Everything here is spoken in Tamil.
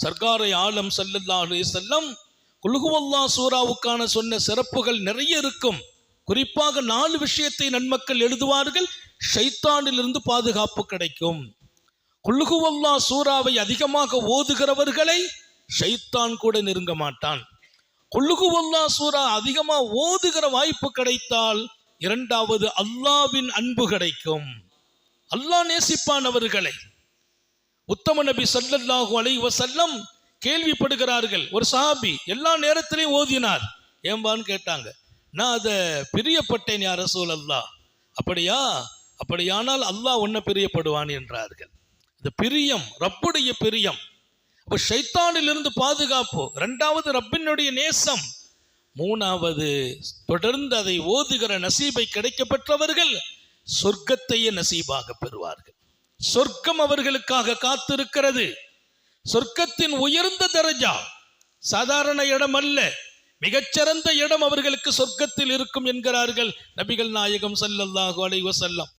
சர்க்காரை ஆலம் ஸல்லல்லாஹு அலைஹி வஸல்லம் குல் ஹுவல்லாஹ் சூராவுக்கான சொன்ன சிறப்புகள் நிறைய இருக்கும். குறிப்பாக 4 விஷயத்தை நன்மக்கள் எழுதுவார்கள். ஷைத்தானிலிருந்து பாதுகாப்பு கிடைக்கும். குல் ஹுவல்லாஹ் சூராவை அதிகமாக ஓதுகிறவர்களை ஷைத்தான் கூட நெருங்க மாட்டான். குல் ஹுவல்லாஹ் சூரா அதிகமாக ஓதுகிற வாய்ப்பு கிடைத்தால் இரண்டாவது அல்லாஹ்வின் அன்பு கிடைக்கும். அல்லாஹ் நேசிப்பான் அவர்களை. உத்தம நபி ஸல்லல்லாஹு அலைஹி வஸல்லம் கேள்விப்படுகிறார்கள். ஒரு சஹாபி எல்லா நேரத்திலையும் ஓதினார். ஏம்பான்னு கேட்டாங்க. நான் அதை பிரியப்பட்டேன் யா ரசூலல்லாஹ். அப்படியா? அப்படியானால் அல்லாஹ் உன்னை பிரியப்படுவான் என்றார்கள். இந்த பிரியம் ரப்புடைய பிரியம். அப்ப ஷைத்தானிலிருந்து பாதுகாப்பு. இரண்டாவது ரப்பினுடைய நேசம். மூணாவது தொடர்ந்து அதை ஓதுகிற நசீபை கிடைக்கப்பெற்றவர்கள் சொர்க்கத்தையே நசீபாக பெறுவார்கள். சொர்க்கம் அவர்களுக்காக காத்திருக்கிறது. சொர்க்கத்தின் உயர்ந்த தரஜா, சாதாரண இடம் அல்ல, மிகச்சிறந்த இடம் அவர்களுக்கு சொர்க்கத்தில் இருக்கும் என்கிறார்கள் நபிகள் நாயகம் ஸல்லல்லாஹு அலைஹி வஸல்லம்.